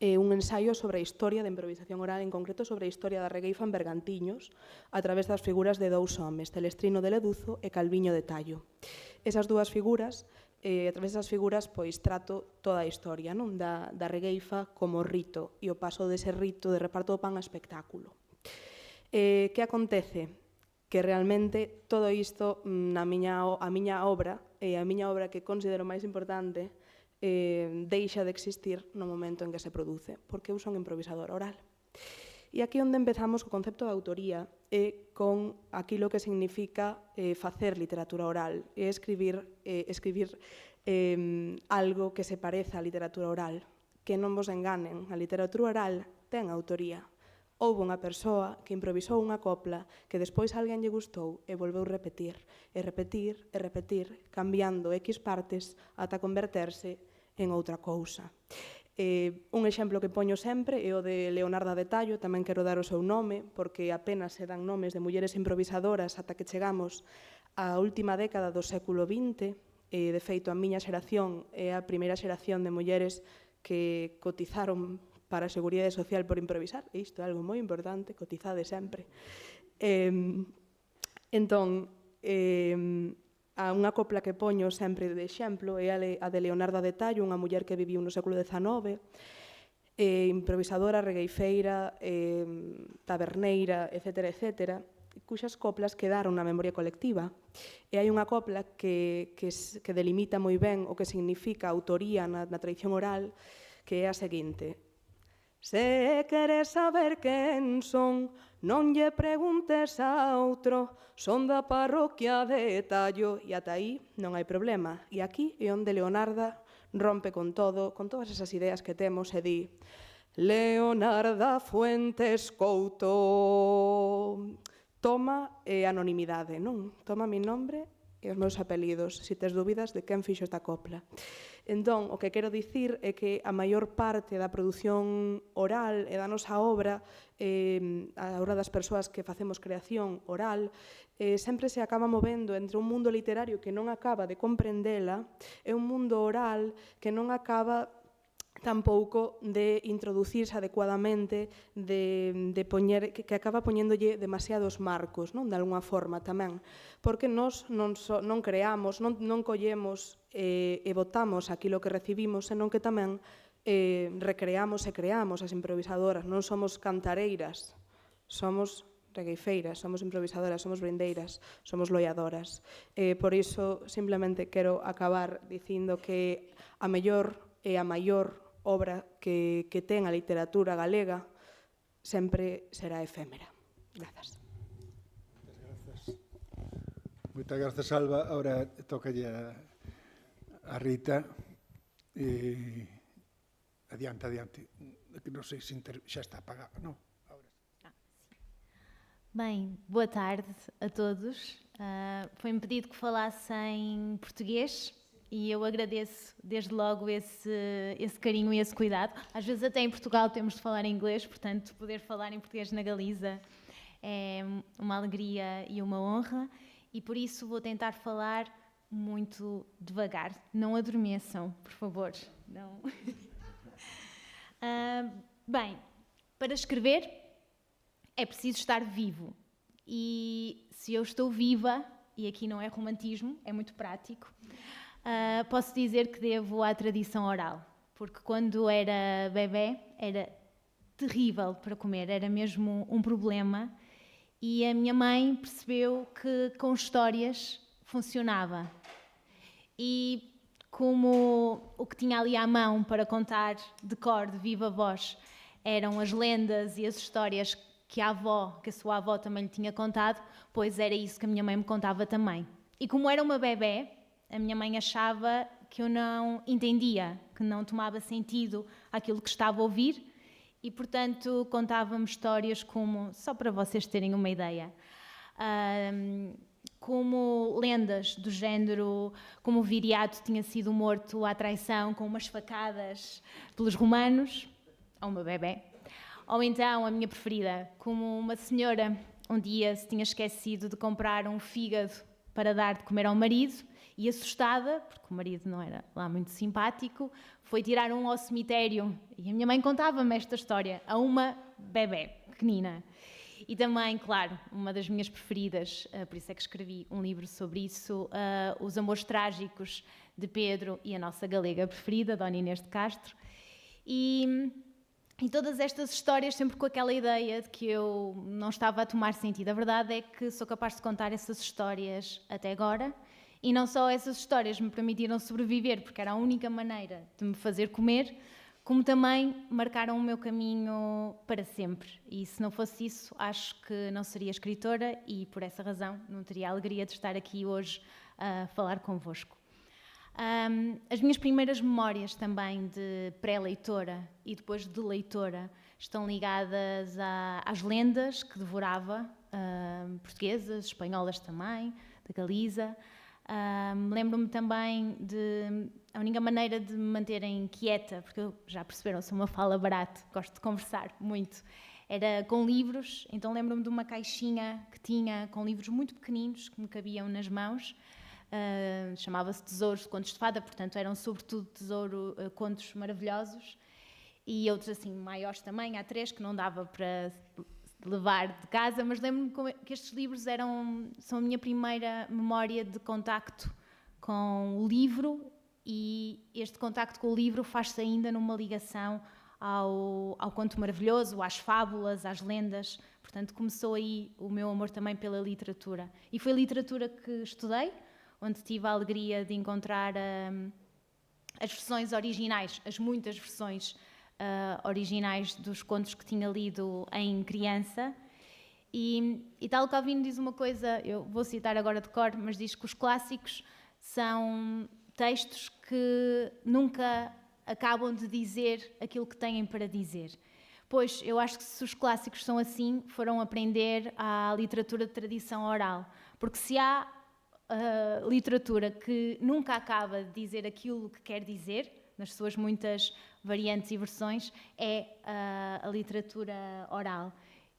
un ensaio sobre a historia da improvisación oral, en concreto sobre a historia da regueifa en Bergantiños, a través das figuras de dous homes, Celestrino de Leduzo e Calviño de Tallo. Esas dúas figuras, a través das figuras, pois trato toda a historia, non, da regueifa como rito e o paso dese rito de reparto do pan a espectáculo. Que acontece? Que realmente todo isto, a miña obra, e a miña obra que considero máis importante, deixa de existir no momento en que se produce, porque eu son improvisadora oral. E aquí onde empezamos co concepto de autoría e con aquilo que significa facer literatura oral, e escribir algo que se pareza á literatura oral. Que non vos enganen, a literatura oral ten autoría. Houve unha persoa que improvisou unha copla que despois alguén lle gustou e volveu repetir, e repetir, e repetir, cambiando X partes ata converterse en outra cousa. Un exemplo que poño sempre é o de Leonarda de Tallo, tamén quero dar o seu nome, porque apenas se dan nomes de mulleres improvisadoras ata que chegamos á última década do século XX. De feito, a miña xeración é a primeira xeración de mulleres que cotizaron para a Seguridade Social por improvisar, e isto é algo moi importante, cotizade sempre. Entón, unha copla que poño sempre de exemplo é a de Leonarda de Tallo, unha muller que viviu no século XIX, improvisadora, regueifeira, taberneira, etc., cuxas coplas quedaron na memoria colectiva. E hai unha copla que delimita moi ben o que significa autoría na tradición oral, que é a seguinte: se queres saber quen son, non lle preguntes a outro, son da parroquia de Tallo, e ata aí non hai problema. E aquí é onde Leonarda rompe con todo, con todas esas ideas que temos, e di: Leonarda Fuentes Couto. Toma anonimidade, non? Toma mi nombre e os meus apelidos, se tes dúbidas de quen fixo esta copla. Entón, o que quero dicir é que a maior parte da produción oral e da nosa obra, a obra das persoas que facemos creación oral, sempre se acaba movendo entre un mundo literario que non acaba de comprendela e un mundo oral que non acaba tampouco de introducirse adecuadamente, que acaba poñéndolle demasiados marcos, non? De alguna forma tamén, porque nós non creamos, non collemos e votamos aquilo que recibimos, senón que tamén recreamos e creamos as improvisadoras, non somos cantareiras, somos regueifeiras, somos improvisadoras, somos brindeiras, somos loiadoras. Por iso, simplemente quero acabar dicindo que a mellor e a maior obra que ten a literatura galega sempre será efémera. Grazas. Moitas grazas, Alba. Ahora tocalle a Rita. Adiante, adiante. Non sei se xa está apagado, non? Bem, boa tarde a todos. Foi-me pedido que falasse em português e eu agradeço desde logo esse carinho e esse cuidado. Às vezes até em Portugal temos de falar em inglês, portanto poder falar em português na Galiza é uma alegria e uma honra e por isso vou tentar falar muito devagar. Não adormeçam, por favor. Não. Bem, para escrever é preciso estar vivo. E se eu estou viva, e aqui não é romantismo, é muito prático, posso dizer que devo à tradição oral. Porque quando era bebé era terrível para comer, era mesmo um problema. E a minha mãe percebeu que com histórias funcionava. E como o que tinha ali à mão para contar de cor, de viva voz, eram as lendas e as histórias que a sua avó também lhe tinha contado, pois era isso que a minha mãe me contava também. E como era uma bebé, a minha mãe achava que eu não entendia, que não tomava sentido aquilo que estava a ouvir, e portanto contava-me histórias como, só para vocês terem uma ideia, como lendas do género, como o Viriato tinha sido morto à traição com umas facadas pelos romanos, a uma bebé. Ou então, a minha preferida, como uma senhora um dia se tinha esquecido de comprar um fígado para dar de comer ao marido e assustada, porque o marido não era lá muito simpático, foi tirar um ao cemitério. E a minha mãe contava-me esta história a uma bebé pequenina. E também, claro, uma das minhas preferidas, por isso é que escrevi um livro sobre isso, Os Amores Trágicos de Pedro e a nossa galega preferida, Dona Inês de Castro. E todas estas histórias sempre com aquela ideia de que eu não estava a tomar sentido. A verdade é que sou capaz de contar essas histórias até agora e não só essas histórias me permitiram sobreviver, porque era a única maneira de me fazer comer, como também marcaram o meu caminho para sempre. E se não fosse isso, acho que não seria escritora e por essa razão não teria a alegria de estar aqui hoje a falar convosco. As minhas primeiras memórias também de pré-leitora e depois de leitora estão ligadas às lendas que devorava, portuguesas, espanholas também, da Galiza. Lembro-me também de a única maneira de me manterem quieta, porque já perceberam, sou uma fala barata, gosto de conversar muito, era com livros. Então lembro-me de uma caixinha que tinha com livros muito pequeninos que me cabiam nas mãos. Chamava-se Tesouros de Contos de Fada, portanto eram sobretudo contos maravilhosos e outros assim maiores também, há 3 que não dava para levar de casa, mas lembro-me que estes livros são a minha primeira memória de contacto com o livro e este contacto com o livro faz-se ainda numa ligação ao conto maravilhoso, às fábulas, às lendas, portanto começou aí o meu amor também pela literatura e foi a literatura que estudei, onde tive a alegria de encontrar as versões originais, as muitas versões originais dos contos que tinha lido em criança. E tal, Calvino diz uma coisa, eu vou citar agora de cor, mas diz que os clássicos são textos que nunca acabam de dizer aquilo que têm para dizer. Pois, eu acho que se os clássicos são assim, foram aprender à literatura de tradição oral. Porque se há literatura que nunca acaba de dizer aquilo que quer dizer, nas suas muitas variantes e versões, é a literatura oral.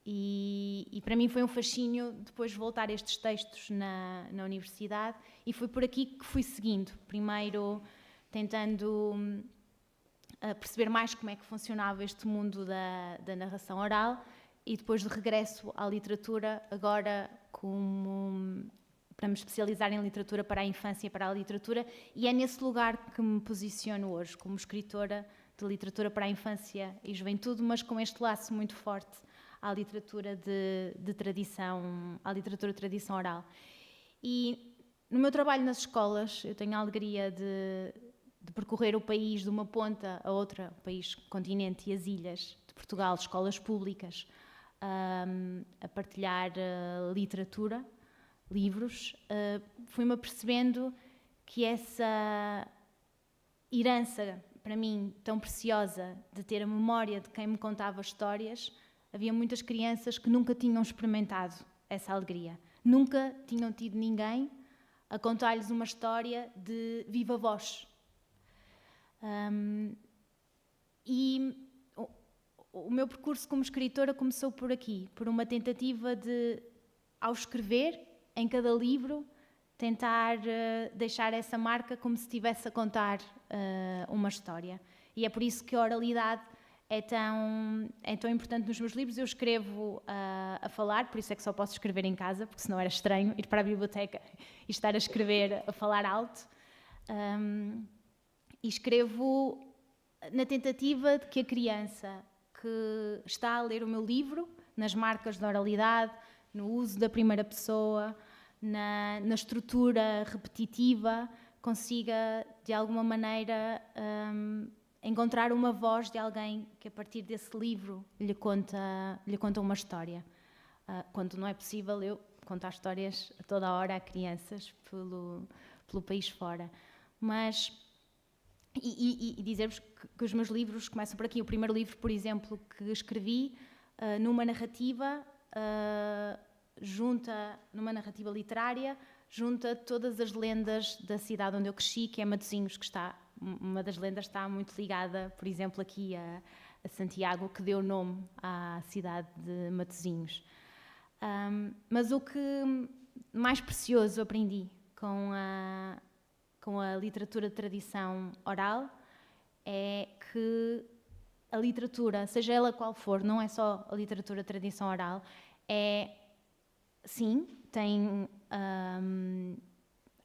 E para mim foi um fascínio depois voltar a estes textos na universidade e foi por aqui que fui seguindo. Primeiro tentando perceber mais como é que funcionava este mundo da narração oral e depois de regresso à literatura, agora para me especializar em literatura para a infância e para a literatura, e é nesse lugar que me posiciono hoje, como escritora de literatura para a infância e juventude, mas com este laço muito forte à literatura de tradição, à literatura de tradição oral. E no meu trabalho nas escolas, eu tenho a alegria de percorrer o país de uma ponta a outra, o país, o continente e as ilhas, Portugal, escolas públicas, a partilhar literatura, livros, fui-me apercebendo que essa herança, para mim, tão preciosa, de ter a memória de quem me contava histórias, havia muitas crianças que nunca tinham experimentado essa alegria. Nunca tinham tido ninguém a contar-lhes uma história de viva voz. E o meu percurso como escritora começou por aqui, por uma tentativa de, ao escrever, em cada livro, tentar deixar essa marca como se estivesse a contar uma história. E é por isso que a oralidade é tão importante nos meus livros. Eu escrevo a falar, por isso é que só posso escrever em casa, porque senão era estranho ir para a biblioteca e estar a escrever, a falar alto. E escrevo na tentativa de que a criança que está a ler o meu livro, nas marcas da oralidade, no uso da primeira pessoa, na estrutura repetitiva, consiga, de alguma maneira, encontrar uma voz de alguém que, a partir desse livro, lhe conta uma história. Quando não é possível eu contar histórias a toda a hora a crianças pelo país fora. Mas, e dizer-vos que os meus livros começam por aqui. O primeiro livro, por exemplo, que escrevi, numa narrativa numa narrativa literária, junta todas as lendas da cidade onde eu cresci, que é Matosinhos, que uma das lendas está muito ligada, por exemplo, aqui a Santiago, que deu nome à cidade de Matosinhos. Mas o que mais precioso aprendi com a literatura de tradição oral é que a literatura, seja ela qual for, não é só a literatura de tradição oral, sim, tem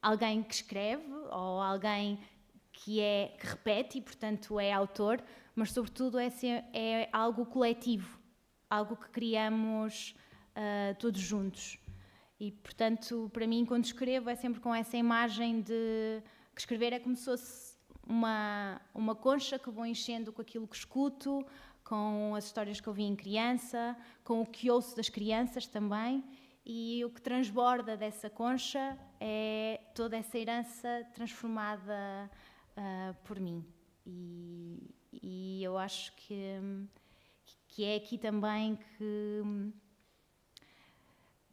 alguém que escreve ou alguém que repete e, portanto, é autor, mas, sobretudo, é algo coletivo, algo que criamos todos juntos. E, portanto, para mim, quando escrevo, é sempre com essa imagem de que escrever é como se fosse uma concha que vou enchendo com aquilo que escuto, com as histórias que eu vi em criança, com o que ouço das crianças também. E o que transborda dessa concha é toda essa herança transformada por mim. E eu acho que é aqui também que...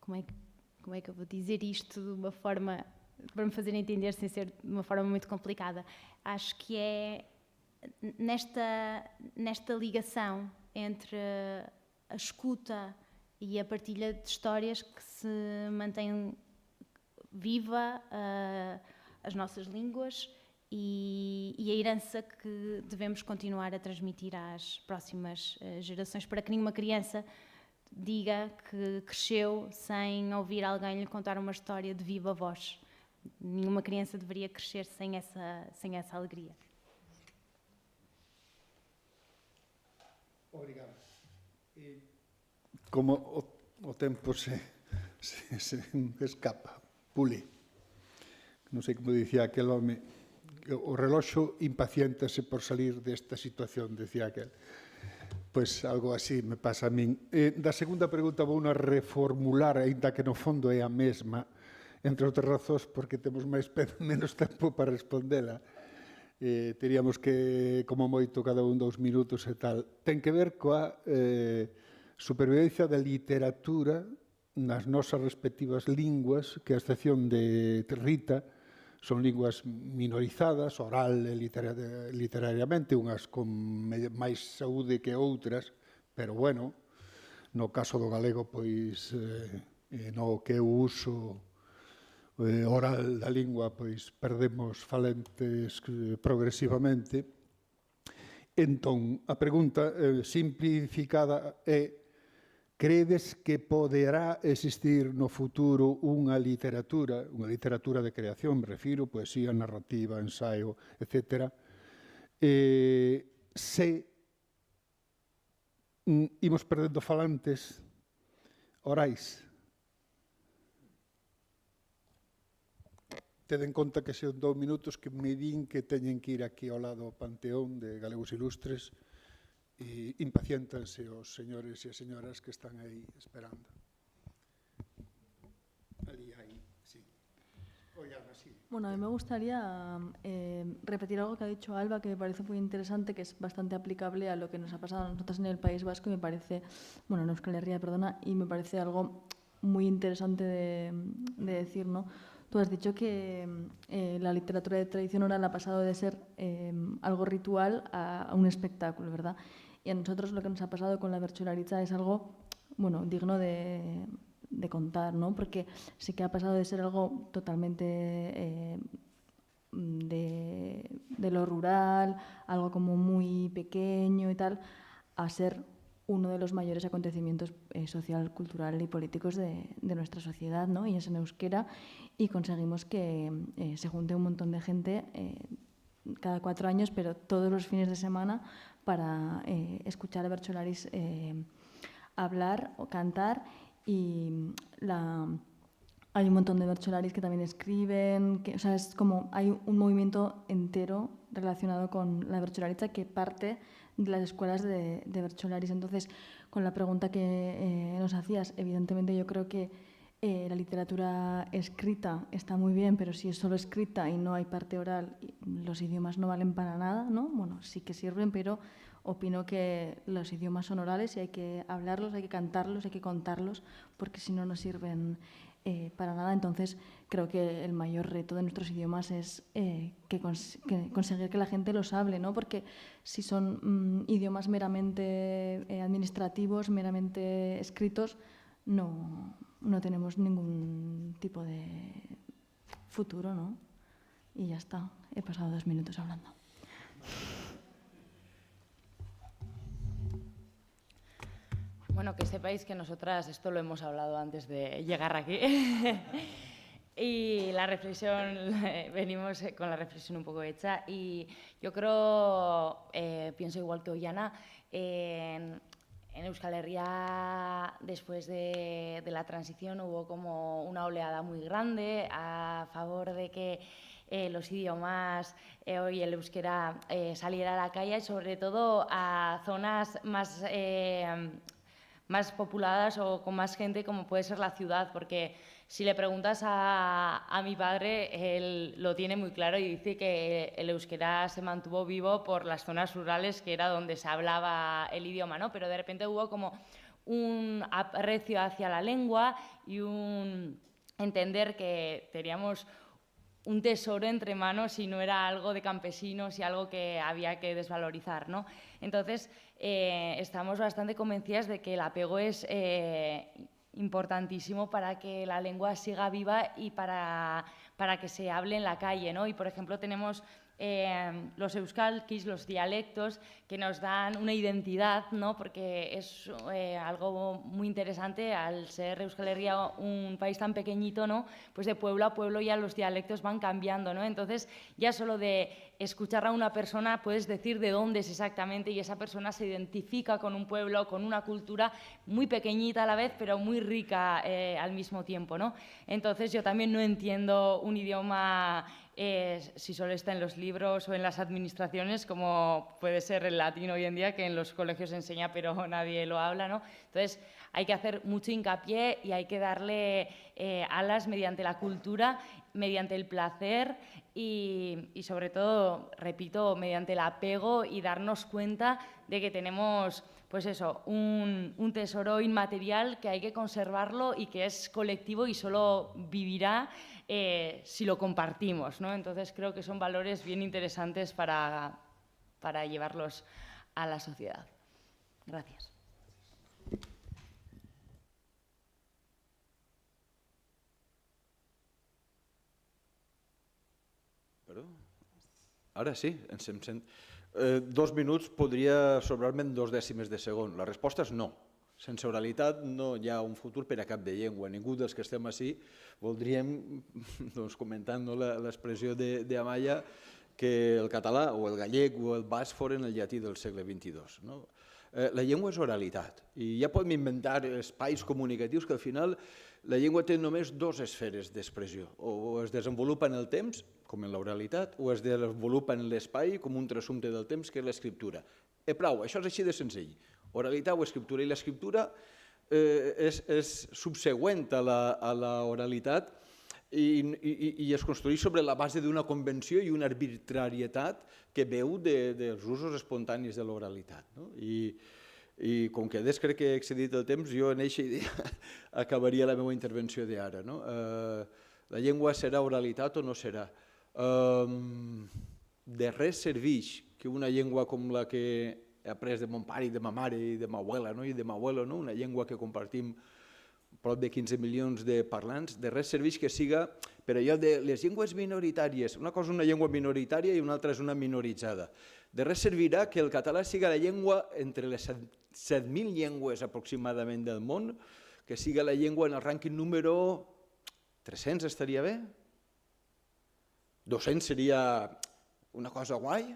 Como é que eu vou dizer isto de uma forma... para me fazer entender sem ser de uma forma muito complicada? Acho que é nesta ligação entre a escuta e a partilha de histórias que se mantém viva as nossas línguas e a herança que devemos continuar a transmitir às próximas gerações, para que nenhuma criança diga que cresceu sem ouvir alguém lhe contar uma história de viva voz. Nenhuma criança deveria crescer sem essa alegria. Obrigado. Como o tempo se escapa, pule. Non sei como dicía aquel home, o reloxo impaciéntase por salir desta situación, decía aquel. Pois algo así me pasa a min. Da segunda pregunta vou a reformular, aínda que no fondo é a mesma, entre outras razóns porque temos menos tempo para respondela. Teríamos que, como moito, cada 2 minutos e tal. Ten que ver coa supervivencia da literatura nas nosas respectivas linguas, que a excepción de Rita son linguas minorizadas, oral e literariamente, unhas con máis saúde que outras, pero bueno, no caso do galego, pois, no que eu uso oral da lingua, pois perdemos falentes progresivamente. Entón, a pregunta simplificada é: credes que poderá existir no futuro unha literatura de creación, me refiro, poesía, narrativa, ensaio, etc., se imos perdendo falantes orais? Ted en conta que son 2 minutos que me din que teñen que ir aquí ao lado ao Panteón de Galegos Ilustres e impaciéntanse os señores e as señoras que están aí esperando. Ali, aí, sí. Ana, sí. Bueno, a mí me gustaría repetir algo que ha dicho Alba, que me parece muy interesante, que es bastante aplicable a lo que nos ha pasado a nosotros en el País Vasco, y me parece, bueno, en Euskal Herria, perdona, y me parece algo muy interesante de decir, ¿no? Tú has dicho que la literatura de tradición oral ha pasado de ser algo ritual a un espectáculo, ¿verdad? Y a nosotros lo que nos ha pasado con la bertsolaritza es algo, bueno, digno de contar, ¿no? Porque sí que ha pasado de ser algo totalmente de lo rural, algo como muy pequeño y tal, a ser uno de los mayores acontecimientos social, cultural y políticos de nuestra sociedad, ¿no? Y es en euskera, y conseguimos que se junte un montón de gente cada 4 años, pero todos los fines de semana, para escuchar a bertsolaris hablar o cantar. Y hay un montón de bertsolaris que también escriben, o sea, es como hay un movimiento entero relacionado con la bertsolaritza que parte de las escuelas de bertsolaris. Entonces, con la pregunta que nos hacías, evidentemente yo creo que la literatura escrita está muy bien, pero si es solo escrita y no hay parte oral, los idiomas no valen para nada, ¿no? Bueno, sí que sirven, pero opino que los idiomas son orales y hay que hablarlos, hay que cantarlos, hay que contarlos, porque si no, no sirven para nada. Entonces, creo que el mayor reto de nuestros idiomas es conseguir que la gente los hable, ¿no? Porque si son idiomas meramente administrativos, meramente escritos, no tenemos ningún tipo de futuro, ¿no? Y ya está, he pasado 2 minutos hablando. Bueno, que sepáis que nosotras esto lo hemos hablado antes de llegar aquí. Y la reflexión, venimos con la reflexión un poco hecha, y yo creo, pienso igual que Ollana, en Euskal Herria, después de la transición, hubo como una oleada muy grande a favor de que los idiomas y el euskera saliera a la calle, y sobre todo a zonas más populadas o con más gente, como puede ser la ciudad, porque si le preguntas a mi padre, él lo tiene muy claro y dice que el euskera se mantuvo vivo por las zonas rurales, que era donde se hablaba el idioma, ¿no? Pero de repente hubo como un aprecio hacia la lengua y un entender que teníamos un tesoro entre manos y no era algo de campesinos y algo que había que desvalorizar, ¿no? Entonces, estamos bastante convencidas de que el apego es importantísimo para que la lengua siga viva y para que se hable en la calle, ¿no? Y, por ejemplo, tenemos los euskalkis, los dialectos, que nos dan una identidad, ¿no? Porque es algo muy interesante, al ser Euskal Herria un país tan pequeñito, ¿no? Pues de pueblo a pueblo ya los dialectos van cambiando, ¿no? Entonces, ya solo de escuchar a una persona puedes decir de dónde es exactamente, y esa persona se identifica con un pueblo, con una cultura muy pequeñita a la vez, pero muy rica al mismo tiempo, ¿no? Entonces, yo también no entiendo un idioma si solo está en los libros o en las administraciones, como puede ser el latín hoy en día, que en los colegios se enseña pero nadie lo habla, ¿no? Entonces hay que hacer mucho hincapié y hay que darle alas mediante la cultura, mediante el placer y sobre todo, repito, mediante el apego, y darnos cuenta de que tenemos, pues eso, un tesoro inmaterial que hay que conservarlo y que es colectivo y solo vivirá si lo compartimos, ¿no? Entonces creo que son valores bien interesantes para llevarlos a la sociedad. Gracias. Perdó? Ara sí, ens sent. 2 minuts podria sobrar-me en 2 dècimes de segon. La resposta és no. Sense oralitat no hi ha un futur per a cap de llengua. Ningú dels que estem així voldríem, doncs, comentant l'expressió d'Amaya, que el català o el gallec o el basc foren el llatí del segle XXII. No? La llengua és oralitat i ja podem inventar espais comunicatius que al final la llengua té només 2 esferes d'expressió. O es desenvolupa en el temps, com en l'oralitat, o es desenvolupa en l'espai com un trassumpte del temps, que és l'escriptura. prou, això és així de senzill. Oralitat o escriptura, i l'escriptura és subsegüent a l'oralitat i es construeix sobre la base d'una convenció i una arbitrarietat que veu dels usos espontanis de l'oralitat. I com que des crec que he excedit el temps, jo en aquesta idea acabaria la meva intervenció d'ara. La llengua serà oralitat o no serà? De res serveix que una llengua com la que he après de mon pare i de ma mare i de ma abuela i de ma abuelo, una llengua que compartim prop de 15 milions de parlants, de res serveix que siga per allò de les llengües minoritàries. Una cosa és una llengua minoritària i una altra és una minoritzada. De res servirà que el català siga la llengua entre les 7.000 llengües aproximadament del món, que siga la llengua en el rànquing número 300 estaria bé? 200 seria una cosa guai?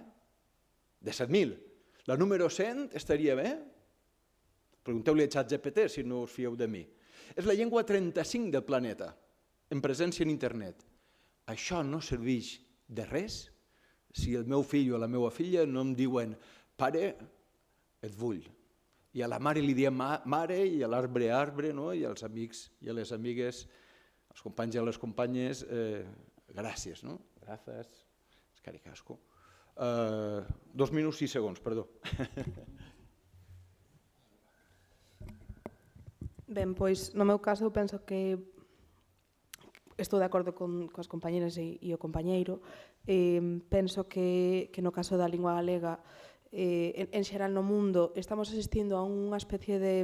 De 7.000. La número 100 estaria bé? Pregunteu-li a ChatGPT si no us fieu de mi. És la llengua 35 del planeta, en presència en internet. Això no serveix de res si el meu fill o la meva filla no em diuen pare, et vull. I a la mare li diem mare, i a l'arbre, arbre, i als amics i a les amigues, als companys i a les companyes, gràcies. Gràcies, és caricasco. 2 minuts 6 segons, perdó. Ben, pois, no meu caso, eu penso que estou de acordo coas compañeras e o compañeiro. Penso que no caso da lingua galega, en xeral no mundo, estamos asistindo a unha especie de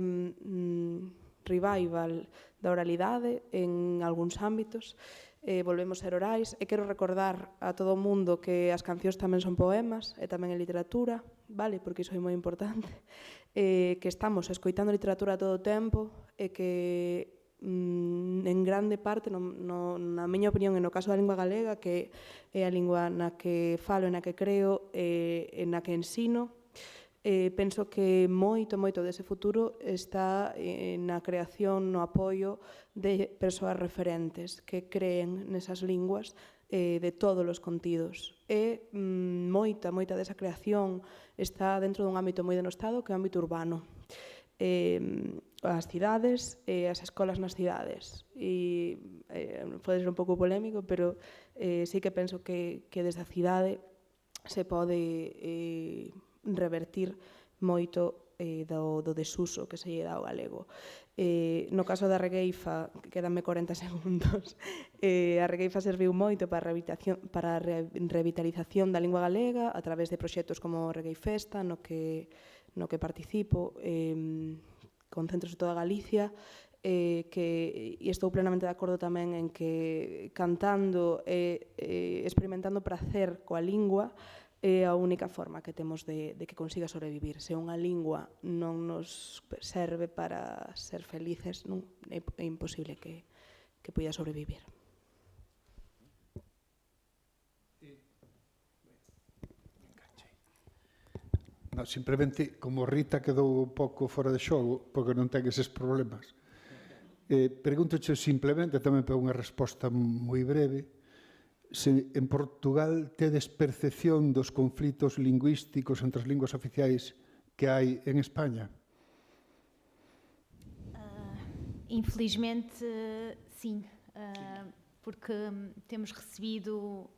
revival da oralidade en algúns ámbitos. Volvemos ser orais, e quero recordar a todo o mundo que as cancións tamén son poemas e tamén é literatura, vale? Porque iso é moi importante, que estamos escoitando literatura todo o tempo e que en grande parte, na miña opinión, e no caso da lingua galega, que é a lingua na que falo e na que creo e na que ensino, penso que moito dese futuro está na creación, no apoio de persoas referentes que creen nesas linguas de todos os contidos. E moita desa creación está dentro dun ámbito moi denostado, que é o ámbito urbano. As cidades e as escolas nas cidades. E pode ser un pouco polémico, pero sí que penso que desde a cidade se pode revertir moito do desuso que se lle dá ao galego. No caso da regueifa, quedanme 40 segundos, a regueifa serviu moito para a revitalización da lingua galega a través de proxectos como Reguei Festa, no que participo, con centros de toda Galicia, e estou plenamente de acordo tamén en que cantando e experimentando prazer coa lingua é a única forma que temos de que consiga sobrevivir. Se unha lingua non nos serve para ser felices, é imposible que poida sobrevivir. Simplemente, como Rita quedou un pouco fora de xogo, porque non ten eses problemas, pregúntoche simplemente, tamén para unha resposta moi breve, se en Portugal tedes percepción dos conflitos lingüísticos entre as linguas oficiais que hai en España? Infelizmente, sim, porque temos recebido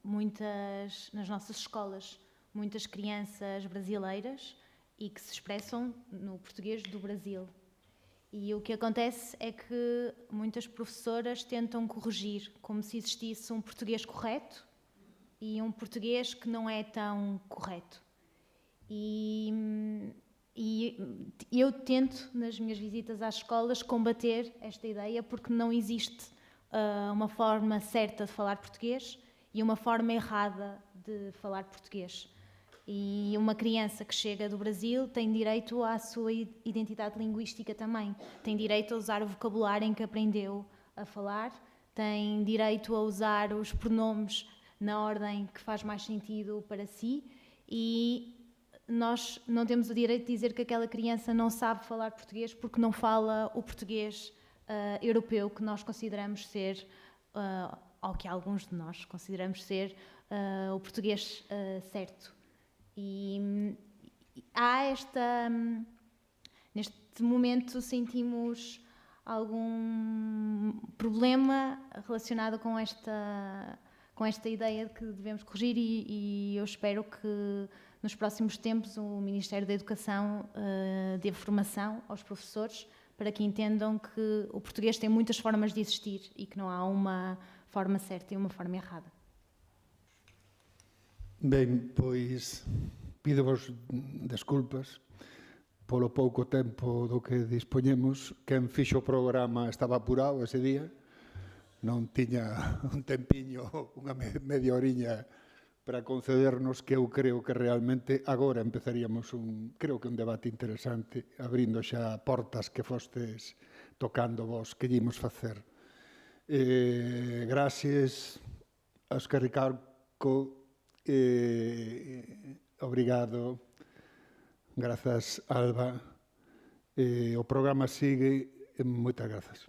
nas nossas escolas, muitas crianças brasileiras e que se expressam no português do Brasil. E o que acontece é que muitas professoras tentam corrigir como se existisse um português correto e um português que não é tão correto. E eu tento, nas minhas visitas às escolas, combater esta ideia, porque não existe uma forma certa de falar português e uma forma errada de falar português. E uma criança que chega do Brasil tem direito à sua identidade linguística também. Tem direito a usar o vocabulário em que aprendeu a falar, tem direito a usar os pronomes na ordem que faz mais sentido para si, e nós não temos o direito de dizer que aquela criança não sabe falar português porque não fala o português europeu que nós consideramos ser, ou que alguns de nós consideramos ser, o português certo. E há neste momento sentimos algum problema relacionado com esta ideia de que devemos corrigir e eu espero que nos próximos tempos o Ministério da Educação dê formação aos professores para que entendam que o português tem muitas formas de existir e que não há uma forma certa e uma forma errada. Ben, pois pido-vos desculpas polo pouco tempo do que dispoñemos. Quen fixo o programa estaba apurado ese día, non tiña un tempiño, unha media horiña para concedernos que eu creo que realmente agora empezaríamos un debate interesante, abrindo xa portas que fostes tocando vos que ímos facer. Gracias, Óscar Ricarco, obrigado, grazas, Alba. O programa sigue, moitas grazas.